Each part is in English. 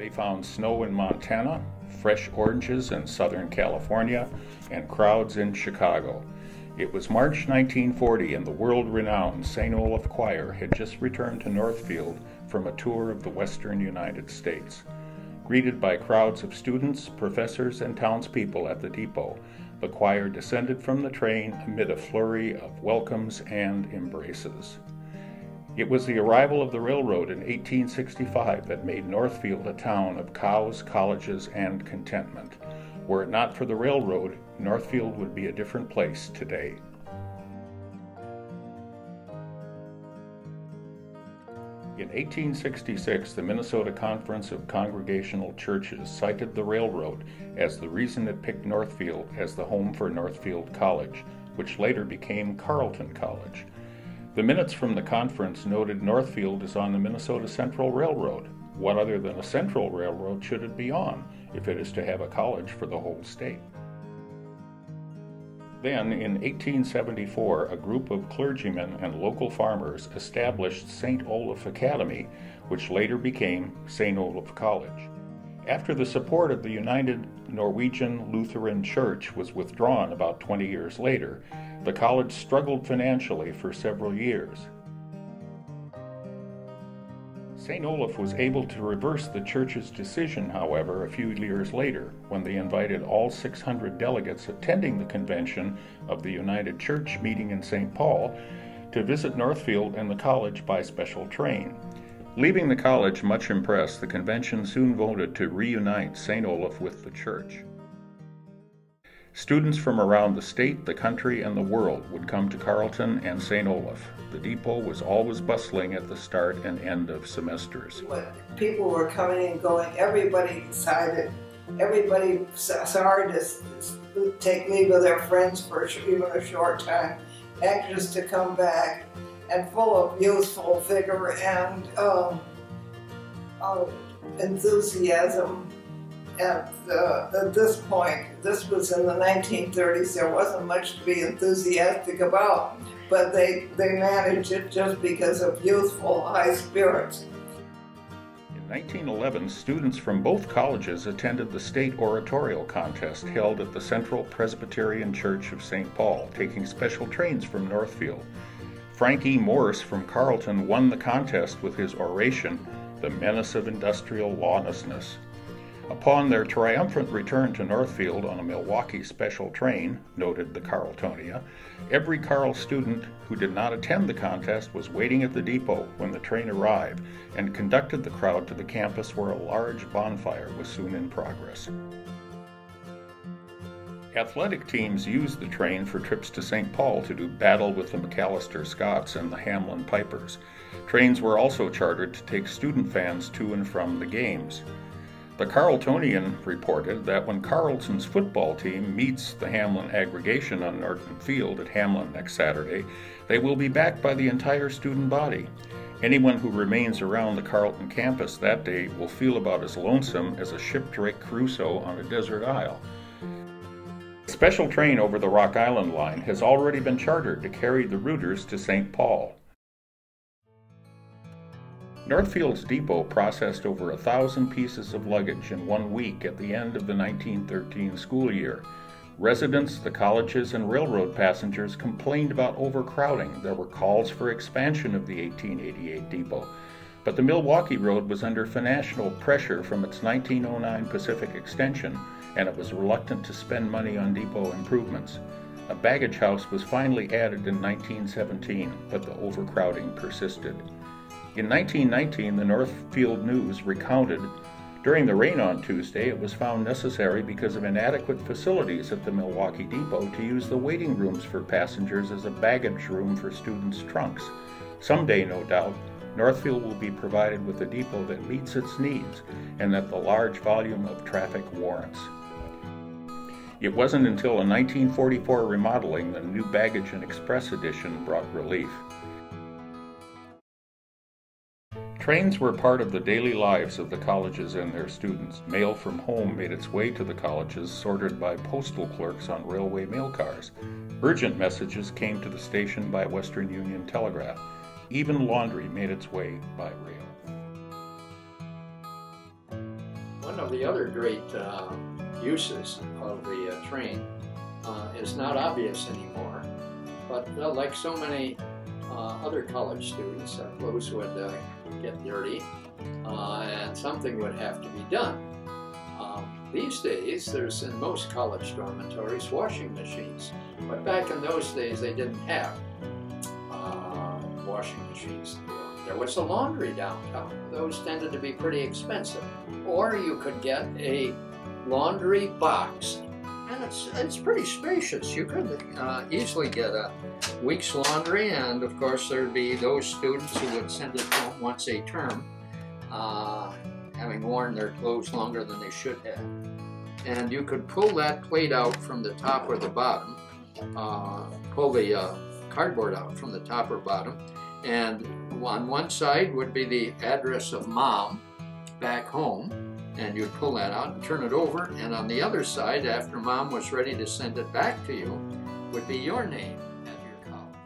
They found snow in Montana, fresh oranges in Southern California, and crowds in Chicago. It was March 1940 and the world-renowned St. Olaf Choir had just returned to Northfield from a tour of the western United States. Greeted by crowds of students, professors, and townspeople at the depot, the choir descended from the train amid a flurry of welcomes and embraces. It was the arrival of the railroad in 1865 that made Northfield a town of cows, colleges, and contentment. Were it not for the railroad, Northfield would be a different place today. In 1866, the Minnesota Conference of Congregational Churches cited the railroad as the reason it picked Northfield as the home for Northfield College, which later became Carleton College. The minutes from the conference noted Northfield is on the Minnesota Central Railroad. What other than a central railroad should it be on, if it is to have a college for the whole state? Then, in 1874, a group of clergymen and local farmers established St. Olaf Academy, which later became St. Olaf College. After the support of the United Norwegian Lutheran Church was withdrawn about 20 years later, the college struggled financially for several years. St. Olaf was able to reverse the church's decision, however, a few years later, when they invited all 600 delegates attending the convention of the United Church meeting in St. Paul to visit Northfield and the college by special train. Leaving the college much impressed, the convention soon voted to reunite St. Olaf with the church. Students from around the state, the country, and the world would come to Carleton and St. Olaf. The depot was always bustling at the start and end of semesters. When people were coming and going, everybody sorry to take leave of their friends for even a short time, anxious to come back, and full of youthful vigor and enthusiasm. At this point, this was in the 1930s, there wasn't much to be enthusiastic about, but they managed it just because of youthful high spirits. In 1911, students from both colleges attended the state oratorial contest held at the Central Presbyterian Church of St. Paul, taking special trains from Northfield. Frank E. Morse from Carleton won the contest with his oration, "The Menace of Industrial Lawlessness." Upon their triumphant return to Northfield on a Milwaukee special train, noted the Carletonia, every Carl student who did not attend the contest was waiting at the depot when the train arrived and conducted the crowd to the campus where a large bonfire was soon in progress. Athletic teams used the train for trips to St. Paul to do battle with the McAllister Scots and the Hamlin Pipers. Trains were also chartered to take student fans to and from the games. The Carletonian reported that when Carleton's football team meets the Hamlin aggregation on Norton Field at Hamlin next Saturday, they will be backed by the entire student body. Anyone who remains around the Carleton campus that day will feel about as lonesome as a shipwrecked Crusoe on a desert isle. A special train over the Rock Island line has already been chartered to carry the rooters to St. Paul. Northfield's depot processed over 1,000 pieces of luggage in 1 week at the end of the 1913 school year. Residents, the colleges, and railroad passengers complained about overcrowding. There were calls for expansion of the 1888 depot. But the Milwaukee Road was under financial pressure from its 1909 Pacific extension, and it was reluctant to spend money on depot improvements. A baggage house was finally added in 1917, but the overcrowding persisted. In 1919, the Northfield News recounted, during the rain on Tuesday, it was found necessary because of inadequate facilities at the Milwaukee Depot to use the waiting rooms for passengers as a baggage room for students' trunks. Someday, no doubt, Northfield will be provided with a depot that meets its needs and that the large volume of traffic warrants. It wasn't until a 1944 remodeling the new baggage and express edition brought relief. Trains were part of the daily lives of the colleges and their students. Mail from home made its way to the colleges, sorted by postal clerks on railway mail cars. Urgent messages came to the station by Western Union Telegraph. Even laundry made its way by rail. One of the other great uses of the train is not obvious anymore, but like so many other college students, clothes would get dirty and something would have to be done. These days, there's in most college dormitories washing machines, but back in those days they didn't have washing machines. There was a laundry downtown. Those tended to be pretty expensive. Or you could get a laundry box, and it's pretty spacious. You could easily get a week's laundry, and of course there'd be those students who would send it home once a term, having worn their clothes longer than they should have. And you could pull that plate out from the top or the bottom, pull the cardboard out from the top or bottom, and on one side would be the address of Mom back home, and you'd pull that out and turn it over, and on the other side, after Mom was ready to send it back to you, would be your name at your college.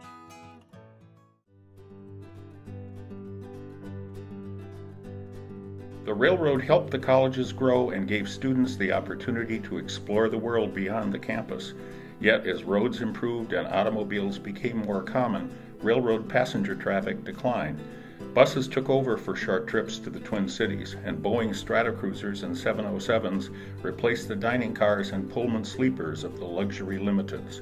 The railroad helped the colleges grow and gave students the opportunity to explore the world beyond the campus. Yet, as roads improved and automobiles became more common, railroad passenger traffic declined. Buses took over for short trips to the Twin Cities, and Boeing Stratocruisers and 707s replaced the dining cars and Pullman sleepers of the luxury limiteds.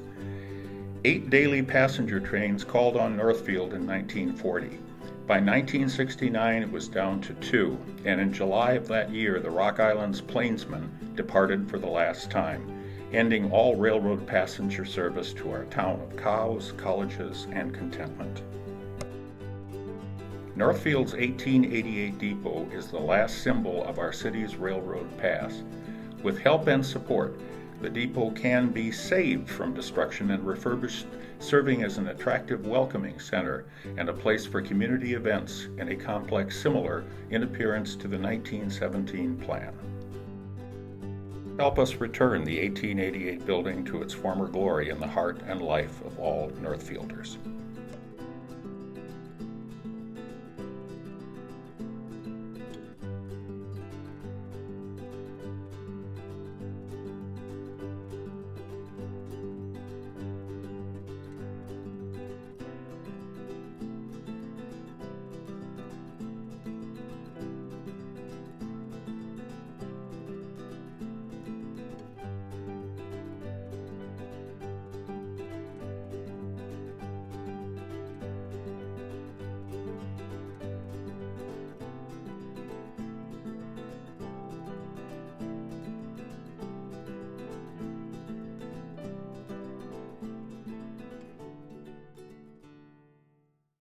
8 daily passenger trains called on Northfield in 1940. By 1969, it was down to 2, and in July of that year, the Rock Island's plainsmen departed for the last time, ending all railroad passenger service to our town of cows, colleges, and contentment. Northfield's 1888 depot is the last symbol of our city's railroad past. With help and support, the depot can be saved from destruction and refurbished, serving as an attractive welcoming center and a place for community events in a complex similar in appearance to the 1917 plan. Help us return the 1888 building to its former glory in the heart and life of all Northfielders.